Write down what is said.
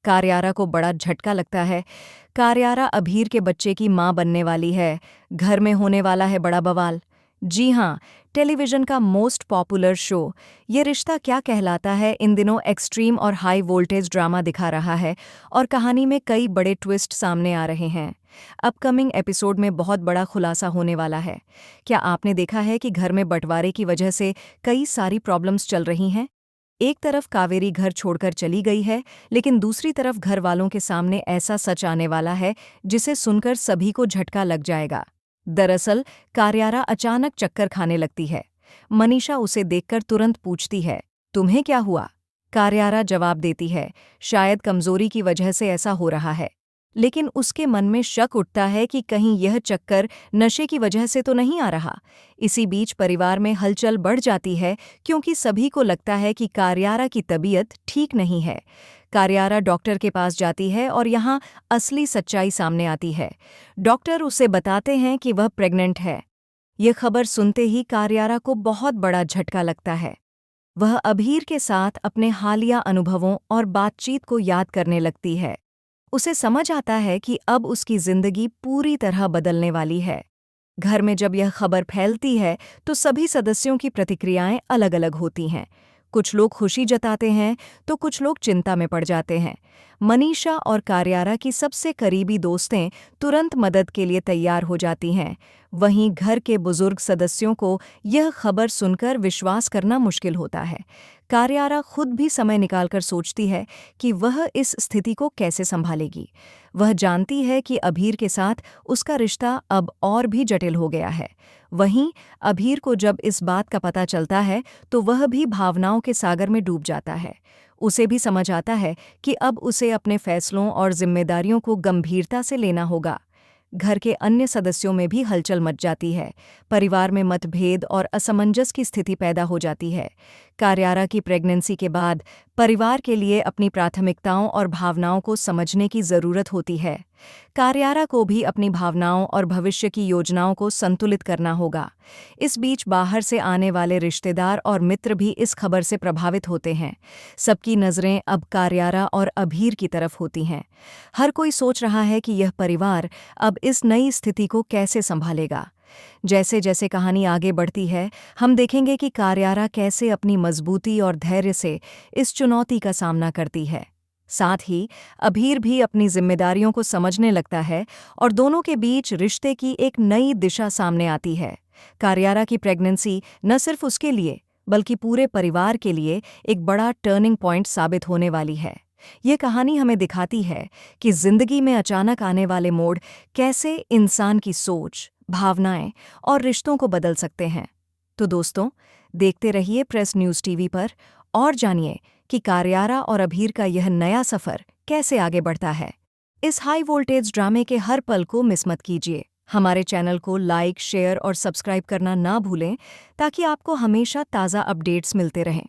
कारियारा को बड़ा झटका लगता है। कारियारा अभीर के बच्चे की माँ बनने वाली है। घर में होने वाला है बड़ा बवाल। जी हाँ, टेलीविजन का मोस्ट पॉपुलर शो ये रिश्ता क्या कहलाता है इन दिनों एक्सट्रीम और हाई वोल्टेज ड्रामा दिखा रहा है और कहानी में कई बड़े ट्विस्ट सामने आ रहे हैं। अपकमिंग एपिसोड में बहुत बड़ा खुलासा होने वाला है। क्या आपने देखा है कि घर में बंटवारे की वजह से कई सारी प्रॉब्लम्स चल रही हैं? एक तरफ कावेरी घर छोड़कर चली गई है, लेकिन दूसरी तरफ घर वालों के सामने ऐसा सच आने वाला है जिसे सुनकर सभी को झटका लग जाएगा। दरअसल कारियारा अचानक चक्कर खाने लगती है। मनीषा उसे देखकर तुरंत पूछती है, तुम्हें क्या हुआ? कारियारा जवाब देती है, शायद कमजोरी की वजह से ऐसा हो रहा है। लेकिन उसके मन में शक उठता है कि कहीं यह चक्कर नशे की वजह से तो नहीं आ रहा। इसी बीच परिवार में हलचल बढ़ जाती है क्योंकि सभी को लगता है कि कारियारा की तबीयत ठीक नहीं है। कारियारा डॉक्टर के पास जाती है और यहाँ असली सच्चाई सामने आती है। डॉक्टर उसे बताते हैं कि वह प्रेग्नेंट है। ये खबर सुनते ही कारियारा को बहुत बड़ा झटका लगता है। वह अभीर के साथ अपने हालिया अनुभवों और बातचीत को याद करने लगती है। उसे समझ आता है कि अब उसकी जिंदगी पूरी तरह बदलने वाली है। घर में जब यह खबर फैलती है तो सभी सदस्यों की प्रतिक्रियाएं अलग-अलग होती हैं। कुछ लोग खुशी जताते हैं तो कुछ लोग चिंता में पड़ जाते हैं। मनीषा और कारियारा की सबसे करीबी दोस्तें तुरंत मदद के लिए तैयार हो जाती हैं। वहीं घर के बुजुर्ग सदस्यों को यह खबर सुनकर विश्वास करना मुश्किल होता है। कारियारा खुद भी समय निकालकर सोचती है कि वह इस स्थिति को कैसे संभालेगी। वह जानती है कि अभीर के साथ उसका रिश्ता अब और भी जटिल हो गया है। वहीं अभीर को जब इस बात का पता चलता है तो वह भी भावनाओं के सागर में डूब जाता है। उसे भी समझ आता है कि अब उसे अपने फैसलों और जिम्मेदारियों को गंभीरता से लेना होगा। घर के अन्य सदस्यों में भी हलचल मच जाती है। परिवार में मतभेद और असमंजस की स्थिति पैदा हो जाती है। कारियारा की प्रेगनेंसी के बाद परिवार के लिए अपनी प्राथमिकताओं और भावनाओं को समझने की ज़रूरत होती है। कारियारा को भी अपनी भावनाओं और भविष्य की योजनाओं को संतुलित करना होगा। इस बीच बाहर से आने वाले रिश्तेदार और मित्र भी इस खबर से प्रभावित होते हैं। सबकी नज़रें अब कारियारा और अभीर की तरफ होती हैं। हर कोई सोच रहा है कि यह परिवार अब इस नई स्थिति को कैसे संभालेगा। जैसे जैसे कहानी आगे बढ़ती है, हम देखेंगे कि कारियारा कैसे अपनी मजबूती और धैर्य से इस चुनौती का सामना करती है। साथ ही अभीर भी अपनी जिम्मेदारियों को समझने लगता है और दोनों के बीच रिश्ते की एक नई दिशा सामने आती है। कारियारा की प्रेगनेंसी न सिर्फ उसके लिए बल्कि पूरे परिवार के लिए एक बड़ा टर्निंग पॉइंट साबित होने वाली है। ये कहानी हमें दिखाती है कि जिंदगी में अचानक आने वाले मोड़ कैसे इंसान की सोच, भावनाएं और रिश्तों को बदल सकते हैं। तो दोस्तों, देखते रहिए प्रेस न्यूज़ टीवी पर और जानिए कि कारियारा और अभीर का यह नया सफ़र कैसे आगे बढ़ता है। इस हाई वोल्टेज ड्रामे के हर पल को मिस मत कीजिए। हमारे चैनल को लाइक, शेयर और सब्सक्राइब करना ना भूलें ताकि आपको हमेशा ताज़ा अपडेट्स मिलते रहें।